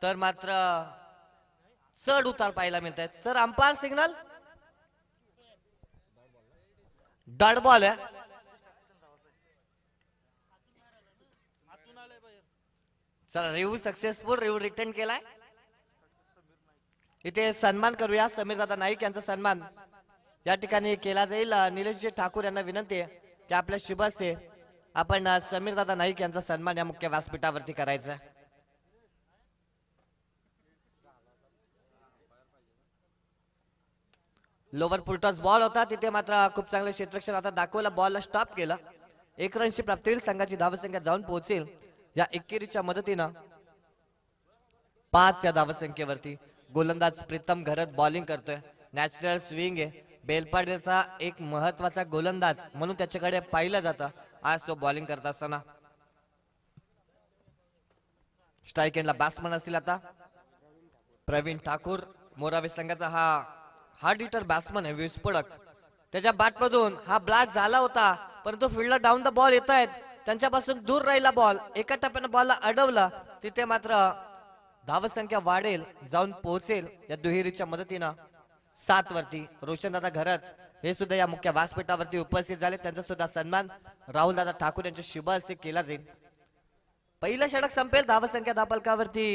तर मात्र चढ उतार पाहायला मिळत आहेत. तर अंपायर सिग्नल डॉट बॉल आहे. चला रिव्ह्यू सक्सेसफुल, रिव्ह्यू रिटर्न केलाय. इथे सन्मान करूया. समीर दादा नाईक यांचा सन्मान या ठिकाणी केला जाईल. निलेशजी ठाकूर यांना विनंती आहे की आपल्या शुभ हस्ते आपण समीर दादा नाईक यांचा सन्मान या मुख्य व्यासपीठावरती करायचा. लोवर फुलटॉस बॉल होता, तिथे मात्र खूप चांगलं क्षेत्ररक्षण आता दाखवलं. बॉलला स्टॉप केलं. 1 रनची प्राप्ती होईल. संघाची धावसंख्या जाऊन पोहोचेल या एकेरीच्या मदतीनं 5 या धावसंख्येवरती. गोलंदाज प्रीतम घरत बॉलिंग करतोय. नॅचरल स्विंग आहे. बेलपाड्याचा एक महत्वाचा गोलंदाज म्हणून त्याच्याकडे पाहिलं जातं. आज तो बॉलिंग करत असताना स्ट्राईक एंडला बॅट्समन असतील आता प्रवीण ठाकूर. मोरावे संघाचा हा हार्ड हिटर बॅट्समन आहे, विस्फोटक. त्याच्या बॅटमधून हा ब्लॅक झाला होता, परंतु फील्डला डाऊन द बॉल येत आहेत. त्यांच्यापासून दूर राहिला बॉल. एका टप्प्यानं बॉलला अडवलं. तिथे मात्र धावसंख्या वाढेल, जाऊन पोहोचेल या दुहेरीच्या मदतीनं 7 वरती. रोशन दादा घरत हे सुद्धा या मुख्य व्यासपीठावरती उपस्थित झाले. त्यांचा सुद्धा सन्मान राहुल दादा ठाकूर यांच्या शुभ हस्ते केला जाईल. पहिलं षटक संपेल. धावसंख्या धावफलकावरती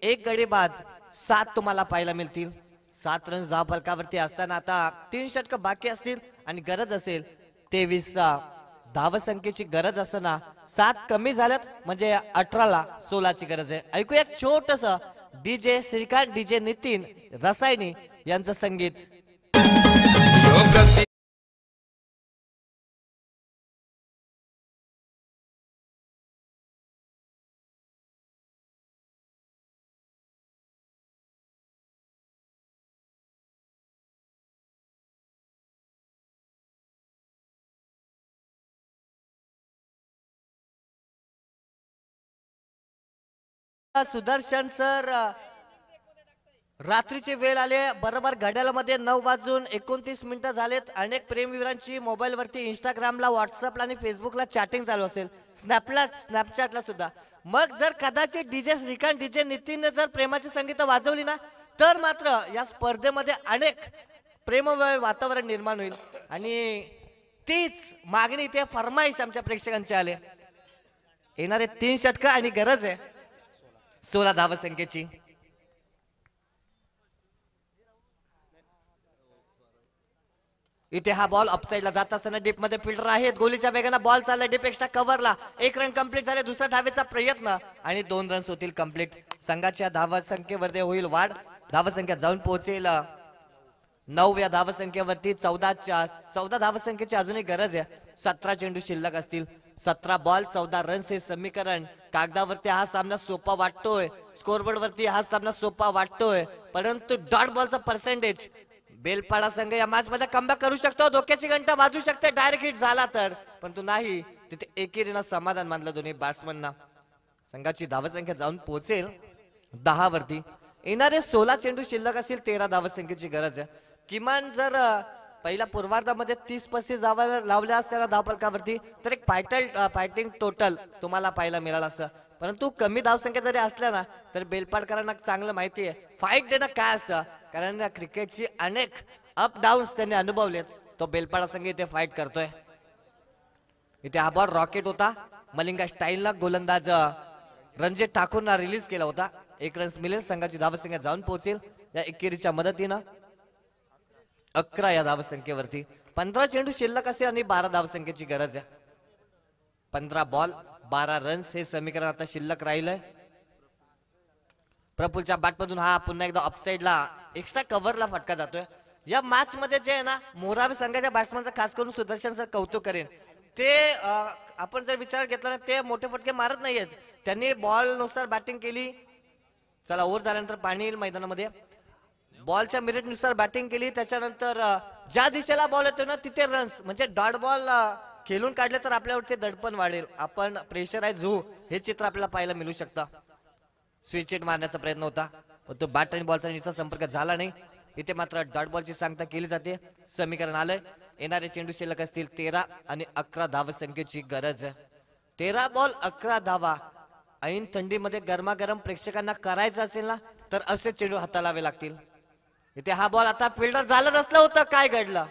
1 गडी बाद 7 तुम्हाला पाहायला मिळतील. 7 रन्स धावफलकावरती असताना आता 3 षटक बाकी असतील आणि गरज असेल 23 धावसंख्येची गरज असताना 7 कमी झाल्यात म्हणजे 18ला 16ची गरज आहे. ऐकूया एक छोटस डीजे श्रीकांत डीजे नितीन रसायनी यांचं संगीत. सुदर्शन सर रात्रीची वेळ आले बरोबर घड्याळामध्ये 9:29 झालेत. अनेक प्रेमवीरांची मोबाईलवरती इंस्टाग्रामला व्हॉट्सअपला आणि फेसबुकला चॅटिंग चालू असेल, स्नॅपचॅटला सुद्धा. मग जर कदाचित डीजे श्रीकांत डीजे नितीनने जर प्रेमाची संगीत वाजवली ना तर मात्र या स्पर्धेमध्ये अनेक प्रेममय वातावरण निर्माण होईल. आणि तीच मागणी ते फरमाईश आमच्या प्रेक्षकांचे आले. येणारे 3 षटकं आणि गरज आहे 16 धावसंख्येची. इथे हा बॉल अपसाइडला जात असताना डीप मध्ये फिल्डर आहेत. गोलीच्या वेगाने बॉल चालला डीप एक्स्ट्रा कव्हरला. 1 रन कंप्लीट झाले. दुसऱ्या धावेचा प्रयत्न आणि 2 रन्स होतील कंप्लीट. संघाच्या धावसंख्येवरती होईल वाढ. धावसंख्या जाऊन पोहोचेल 9व्या धावसंख्येवरती. 14 धावसंख्येची अजूनही गरज आहे. 17 चेंडू शिल्लक असतील. 17 बॉल 14 रन्स हे समीकरण. कागदावरती हा सामना सोपा वाटतोय, स्कोरबोर्ड वरती हा सामना सोपा वाटतोय, परंतु डॉट बॉलचा पर्सेंटेज बेलपाडा संघ या मॅच मध्ये कमबॅक करू शकतो. धोक्याची घंटा वाजू शकते डायरेक्ट हिट झाला तर, परंतु नाही. तिथे एकेरीनं समाधान मानलं दोन्ही बॅट्समनना. संघाची धावसंख्या जाऊन पोहोचेल 10 वरती. येणारे 16 चेंडू शिल्लक असतील. 13 धावसंख्येची गरज आहे. किमान जर पहिल्या पूर्वार्धामध्ये 30-35 धावा लावल्या असत्या धावफलकावरती तर एक फायटिंग टोटल तुम्हाला पाहायला मिळालं असतं. परंतु कमी धावसंख्या जरी असल्या ना तर बेलपाडकरांना चांगलं माहिती आहे फाईट देणं काय असतं. कारण क्रिकेटची अनेक अप डाऊन्स त्यांनी अनुभवलेत. तो बेलपाडा संघ इथे फाईट करतोय. इथे हा बॉल रॉकेट होता. मलिंगा स्टाईलला गोलंदाज रणजित ठाकूरना रिलीज केला होता. 1 रन्स मिळेल. संघाची धावसंख्या जाऊन पोहोचेल या एकेरीच्या मदतीनं 11 या धावसंख्येवरती. 15 चेंडू शिल्लक असेल आणि 12 धावसंख्येची गरज आहे. 15 बॉल 12 रन्स हे समीकरण आता शिल्लक राहिलंय. प्रफुलच्या बॅटमधून हा पुन्हा एकदा ऑफसाईडला एक्स्ट्रा कव्हरला फटका जातोय. या मॅच मध्ये जे आहे ना मोरावे संघाच्या बॅट्समनचं खास करून सुदर्शन सर कौतुक करेन. ते आपण जर विचार घेतला ना ते मोठे फटके मारत नाहीयेत. त्यांनी बॉल नुसार बॅटिंग केली. चला ओव्हर झाल्यानंतर पाणी येईल मैदानामध्ये. बॉलच्या मिनिट नुसार बॅटिंग केली. त्याच्यानंतर ज्या दिशेला बॉल येतो ना तिथे रन्स म्हणजे डॉट बॉल खेळून काढले तर आपल्यावरती दडपण वाढेल. आपण प्रेशराइज होऊ हे चित्र आपल्याला पाहायला मिळू शकतं. स्विच हिट मारण्याचा प्रयत्न होता पण तो बॅट आणि बॉलचा नीचा संपर्क झाला नाही. इथे मात्र डॉट बॉलची सांगता केली जाते. समीकरण आलंय. येणारे चेंडू शिल्लक असतील 13 आणि 11 धावसंख्येची गरज. 13 बॉल 11 धावा. ऐन थंडीमध्ये गरमागरम प्रेक्षकांना करायचं असेल ना तर असे चेंडू हाताळावे लागतील. इथे हा बॉल आता फिल्डर झालं नसलं होतं काय घडलं.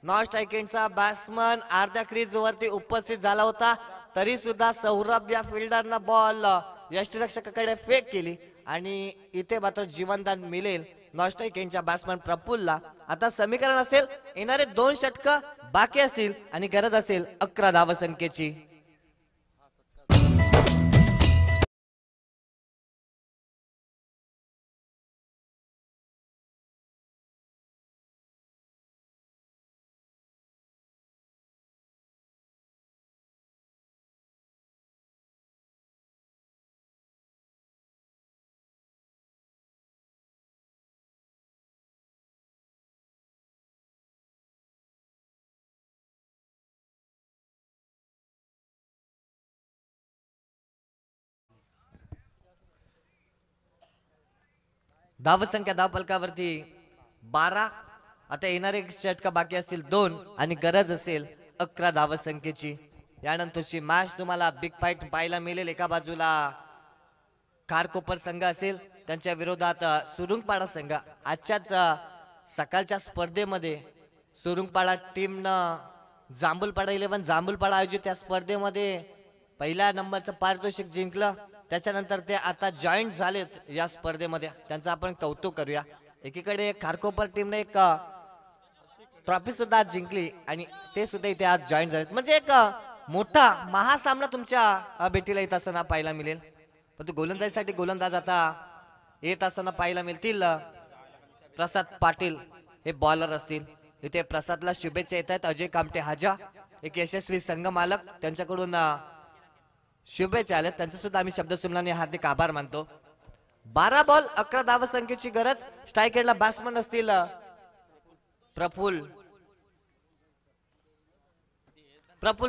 नॉन स्ट्रायकिंगचा बॅट्समन अर्ध्या क्रीज वरती उपस्थित झाला होता तरी सुद्धा सौरभ या फिल्डरनं बॉल यष्टिरक्षकाकडे फेक केली आणि इथे मात्र जीवनदान मिळेल नॉन स्ट्रायकिंगच्या बॅट्समन प्रफुल्लला. आता समीकरण असेल येणारे 2 षटकं बाकी असतील आणि गरज असेल 11 धावसंख्येची. धावसंख्या धावफलकावरती 12. आता येणारे षटकं बाकी असतील 2 आणि गरज असेल 11 धावसंख्येची. यानंतरची मॅच तुम्हाला बिग फाईट पाहायला मिळेल. एका बाजूला खारकोपर संघ असेल त्यांच्या विरोधात सुरुंगपाडा संघ. आजच्याच सकाळच्या स्पर्धेमध्ये सुरुंगपाडा टीमनं जांभूलपाडा 11 जांभूलपाडा आयोजित त्या स्पर्धेमध्ये पहिल्या नंबरचं पारितोषिक जिंकलं. त्याच्यानंतर ते आता जॉईंट झालेत या स्पर्धेमध्ये. त्यांचं आपण कौतुक करूया. एकीकडे खारकोपर टीमने एक ट्रॉफी सुद्धा आज जिंकली आणि ते सुद्धा इथे आज जॉईन झालेत. म्हणजे एक मोठा महासामना तुमच्या भेटीला येत असताना पाहायला मिळेल. परंतु गोलंदाजीसाठी गोलंदाज आता येत असताना पाहायला मिळतील. प्रसाद पाटील हे बॉलर असतील. इथे प्रसादला शुभेच्छा येत आहेत. अजय कामटे हाजा एक यशस्वी संघ मालक त्यांच्याकडून शुभेच्छा आल्या. त्यांचं सुद्धा आम्ही शब्दसुमनाने हार्दिक आभार मानतो. 12 बॉल 11 धाव संख्येची गरज. स्ट्राईक एंडला बॅट्समन असतील प्रफुल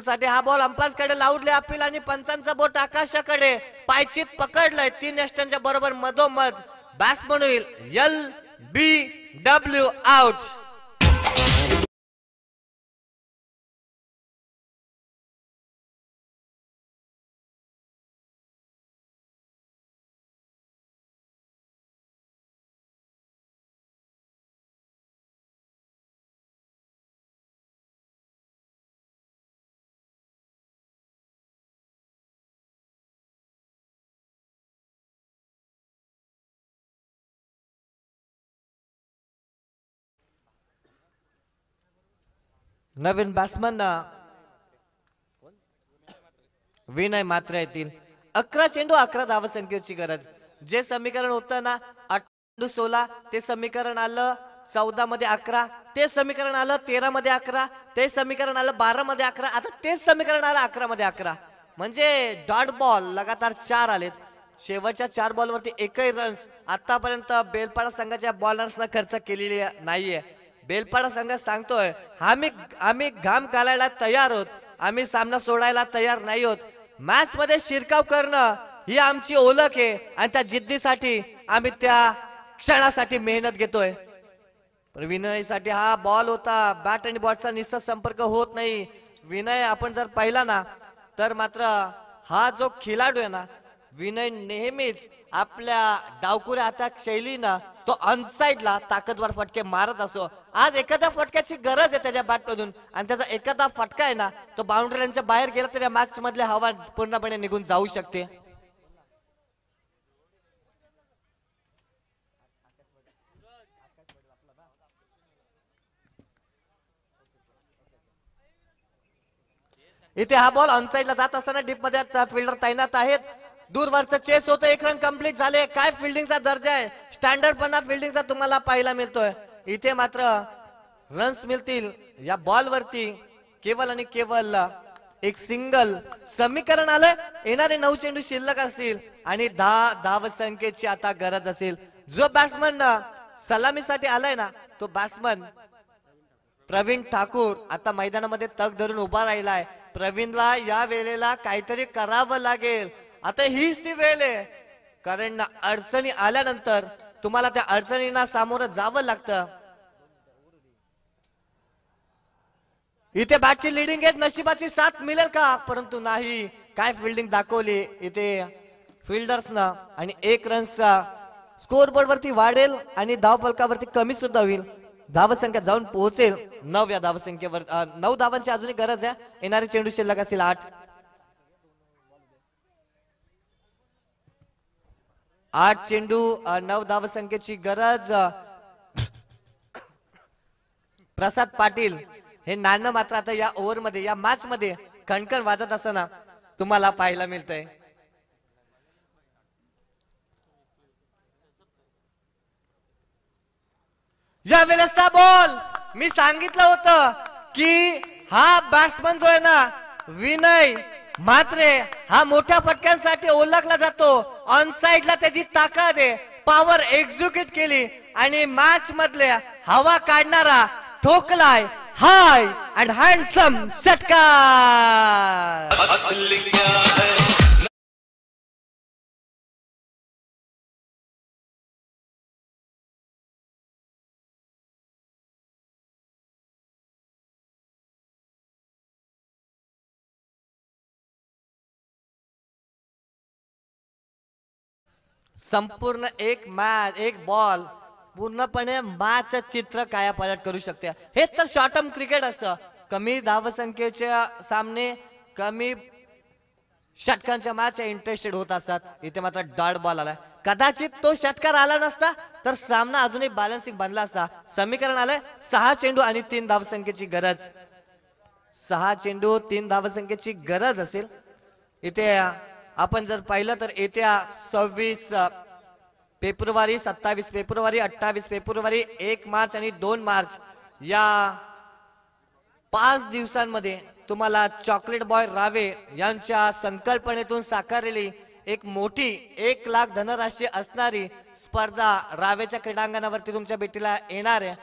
साठी हा बॉल अंपायर्स कडे लावले अपील आणि पंचांचा बोट आकाशाकडे. पायचीत पकडलंय 3 यष्टांच्या बरोबर मधोमध. बॅट्समन होईल LBW आउट. नवीन बॅट्समन विनय मात्र येतील. 11 चेंडू 11 धाव संख्येची गरज. जे समीकरण होतं ना 8 चेंडू 16 ते समीकरण आलं 14 मध्ये 11, ते समीकरण आलं 13 मध्ये 11, ते समीकरण आलं 12 मध्ये 11, आता तेच समीकरण आलं 11 मध्ये 11. म्हणजे डॉट बॉल लगातार 4 आलेत. शेवटच्या 4 बॉलवरती एकही रन्स आतापर्यंत बेलपाडा संघाच्या बॉलर्सना खर्च केलेली नाहीये. बेलपाडा संघ सांगतोय आम्ही घाम घालायला तयार आहोत, आम्ही सामना सोडायला तयार नाही आहोत. मॅच मध्ये शिरकाव करणं ही आमची ओळख आहे आणि त्या जिद्दीसाठी आम्ही त्या क्षणासाठी मेहनत घेतोय. पण विनयसाठी हा बॉल होता. बॅट आणि बॉलचा निस्ता संपर्क होत नाही. विनय आपण जर पाहिला ना तर मात्र हा जो खेळाडू आहे ना विनय नेहमीच आपल्या डावकुऱ्या अटॅक शैलीनं तो अनसाइडला ताकदवर फटके मारत असो. आज एखाद्या फटक्याची गरज आहे त्याच्या बॅट मधून आणि त्याचा एखादा फटका आहे ना तो बाउंड्री लाईनच्या बाहेर गेला तर या मॅच मधले हवा पूर्णपणे निघून जाऊ शकते. इथे हा बॉल ऑनसाइडला जात असताना डीप मध्ये फिल्डर तैनात आहेत. दूरवरचं चेस होतं. 1 रन कंप्लीट झाले. काय फिल्डिंगचा दर्जा आहे. स्टँडर्डपणा फिल्डिंगचा तुम्हाला पाहायला मिळतोय. इथे मात्र रन्स मिळतील या बॉल वरती केवळ आणि केवळ एक सिंगल. समीकरण आलं. येणारे 9 चेंडू शिल्लक असतील आणि 10 धाव संख्येची आता गरज असेल. जो बॅट्समन सलामीसाठी आलाय ना तो बॅट्समन प्रवीण ठाकूर आता मैदानामध्ये तग धरून उभा राहिलाय. प्रवीणला या वेळेला काहीतरी करावं लागेल. आता हीच ती वेळ आहे कारण अडचणी आल्यानंतर तुम्हाला त्या अडचणींना सामोरं जावं लागतं. इथे बॅटची लिडिंग आहे. नशिबाची साथ मिळेल का परंतु नाही. काय फिल्डिंग दाखवली इथे फिल्डर्सना आणि 1 रनचा स्कोर बोर्ड वरती वाढेल आणि धावफलकावरती कमी सुद्धा होईल. धावसंख्या जाऊन पोहोचेल 9 या धावसंख्येवर. 9 धावांची अजूनही गरज आहे. येणारे चेंडू शिल्लक असतील 8. 8 चेंडू 9 धावसंख्येची गरज. प्रसाद पाटील हे नाणं मात्र आता या ओव्हर मध्ये या मॅच मध्ये खणखण वाजत असताना तुम्हाला पाहायला मिळतंय. या वेळेचा बॉल मी सांगितलं होतं की हा बॅट्समन जो आहे ना विनय मात्रे हा मोठ्या फटक्यांसाठी ओळखला जातो. ऑन साइडला त्याची ताकद आहे. पॉवर एक्झिक्यूट केली आणि मॅच मधल्या हवा काढणारा ठोकलाय हाय अँड हँडसम षटकार. संपूर्ण एक मॅच एक बॉल पूर्णपणे मॅच चित्र कायापालट करू शकते. हेच तर शॉर्ट टर्म क्रिकेट असतं. कमी धावसंख्येचे सामने कमी षटकांच्या मॅच इंटरेस्टेड होत असतात. इथे मात्र डॉट बॉल आलाय. कदाचित तो षटकार आला नसता तर सामना अजूनही बॅलन्सिंग बनला असता. समीकरण आलंय 6 चेंडू आणि 3 धावसंख्येची गरज. 6 चेंडू 3 धावसंख्येची गरज असेल. इथे आपण जर पाहिलं तर येत्या 26 फेब्रुवारी, 27 फेब्रुवारी, 28 फेब्रुवारी, 1 मार्च आणि 2 मार्च या 5 दिवसांमध्ये तुम्हाला चॉकलेट बॉय रावे यांच्या संकल्पनेतून साकारलेली एक मोठी 1 लाख धनराशी असणारी स्पर्धा रावेच्या क्रीडांगणावरती तुमच्या भेटीला येणार आहे.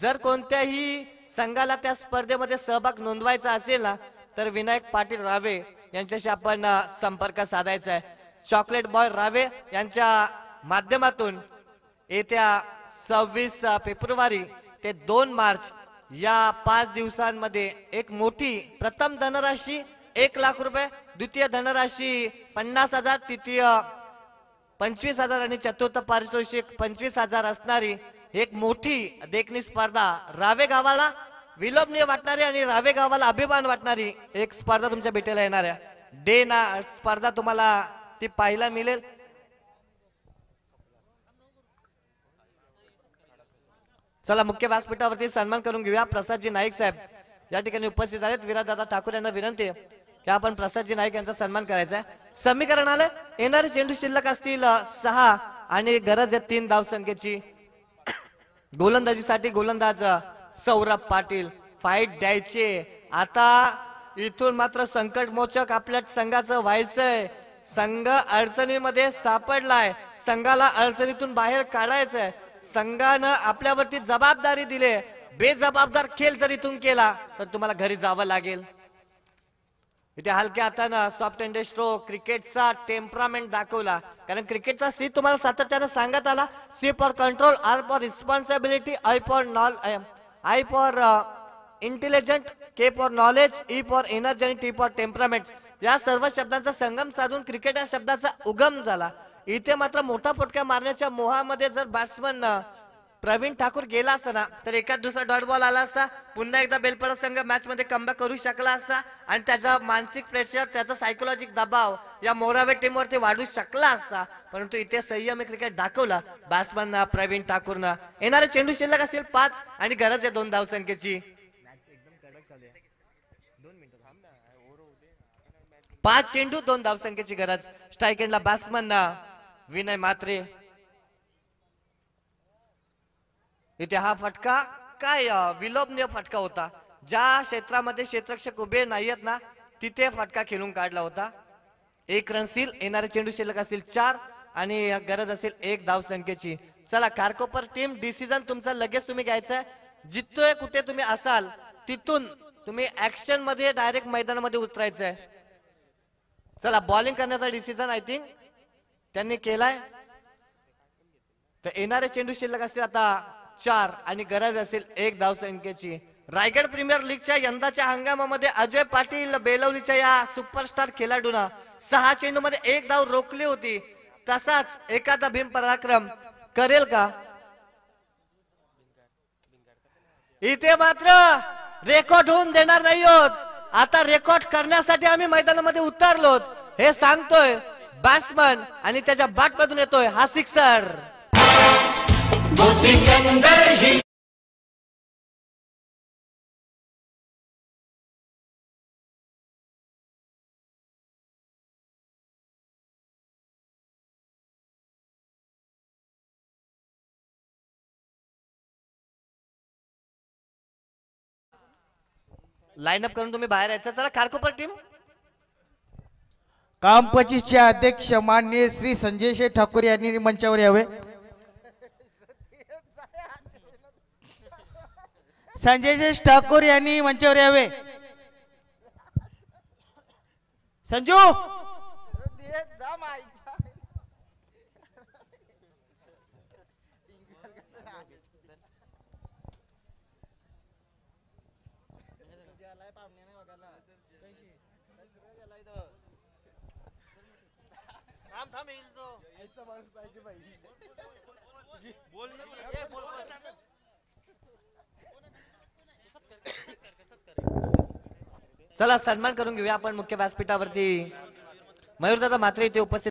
जर कोणत्याही संघाला त्या स्पर्धेमध्ये सहभाग नोंदवायचा असेल ना तर विनायक पाटील रावे यांच्याशी आपण संपर्क साधायचा आहे. चॉकलेट बॉय रावे यांच्या माध्यमातून येत्या 26 फेब्रुवारी ते 2 मार्च या 5 दिवसांमध्ये एक मोठी प्रथम धनराशी 1 लाख रुपये, द्वितीय धनराशी 50,000, तृतीय 25,000 आणि चतुर्थ पारितोषिक 25,000 असणारी एक मोठी देखणी स्पर्धा रावे गावाला विलोभनीय वाटणारी आणि रावे गावाला अभिमान वाटणारी एक स्पर्धा तुमच्या भेटीला येणार आहे. डे ना स्पर्धा तुम्हाला ती पाहायला मिळेल. चला मुख्य व्यासपीठावरती सन्मान करून घेऊया. प्रसादजी नाईक साहेब या ठिकाणी उपस्थित आहेत. विराजदादा ठाकूर यांना विनंती आहे की आपण प्रसादजी नाईक यांचा सन्मान करायचा आहे. समीकरण आलं. येणारे चेंडू शिल्लक असतील 6 आणि गरज आहे 3 धावसंख्येची. गोलंदाजीसाठी गोलंदाज सौरभ पाटील. फाईट द्यायचे आता. इथून मात्र संकटमोचक आपल्या संघाचं व्हायचंय. संघ अडचणीमध्ये सापडलाय. संघाला अडचणीतून बाहेर काढायचंय. संघानं आपल्यावरती जबाबदारी दिली. बेजबाबदार खेळ जर इथून केला तर तुम्हाला घरी जावं लागेल. इथे हलक्या हातानं सॉफ्ट अँड स्ट्रोक क्रिकेटचा टेम्परामेंट दाखवला. कारण क्रिकेटचा सी तुम्हाला सातत्यानं सांगत आला. C for control, R for responsibility, I for intelligent, K for knowledge, E for energy आणि टी फॉर टेम्परामेंट या सर्व शब्दांचा संगम साधून क्रिकेट या शब्दाचा उगम झाला. इथे मात्र मोठा फटका मारण्याच्या मोहामध्ये जर बॅट्समन प्रवीण ठाकूर गेला असता तर एकाच दुसरा डॉट बॉल आला असता. पुन्हा एकदा बेलपडा संघ मॅच मध्ये कमबॅक करू शकला असता आणि त्याचा मानसिक प्रेशर, त्याचा सायकोलॉजिक दबाव या मोरावे टीम वरती वाढू शकला असता. परंतु इथे संयमी क्रिकेट दाखवला बॅट्समन प्रवीण ठाकूरनं. येणारे चेंडू शिल्लक असेल 5 आणि गरज आहे 2 धावसंख्येची. 5 चेंडू 2 धावसंख्येची गरज. स्ट्राईक एंडला बॅट्समन विनय म्हात्रे. इथे हा फटका काय विलोभनीय फटका होता. ज्या क्षेत्रामध्ये क्षेत्ररक्षक उभे नाहीयेत ना तिथे फटका खेळून काढला होता. 1 रनशील. येणारे चेंडू शिल्लक असतील 4 आणि गरज असेल 1 धावसंख्येची. चला कारकोपर टीम डिसिजन तुमचा लगेच तुम्ही घ्यायचा आहे. जितोय कुठे तुम्ही असाल तिथून तुम्ही ऍक्शन मध्ये डायरेक्ट मैदानामध्ये उतरायचं आहे. चला बॉलिंग करण्याचा डिसिजन आय थिंक त्यांनी केलाय. तर येणारे चेंडू शिल्लक असतील आता 4 आणि गरज असेल 1 धावसंख्येची. रायगड प्रीमियर लीगच्या यंदाच्या हंगामामध्ये अजय पाटील बेलवलीच्या या सुपरस्टार खेळाडूंना 6 चेंडूमध्ये 1 धाव रोखली होती. तसाच एखादा भीम पराक्रम करेल का? इथे मात्र रेकॉर्ड होऊन देणार नाही आहोत. आता रेकॉर्ड करण्यासाठी आम्ही मैदानामध्ये उतरलो हे सांगतोय बॅट्समन आणि त्याच्या बॅट मधून येतोय हा सिक्सर. लाईन अप करून तुम्ही बाहेर यायचं. चला खारकोपर टीम. काम 25 चे अध्यक्ष माननीय श्री संजय शेठ ठाकूर यांनी मंचावर यावे. संजय शेठ ठाकूर यांनी मंचावर यावे. संजू चला सन्मान करून घेऊया आपण मुख्य व्यासपीठावरती. मयूरदादा मात्रे इथे उपस्थित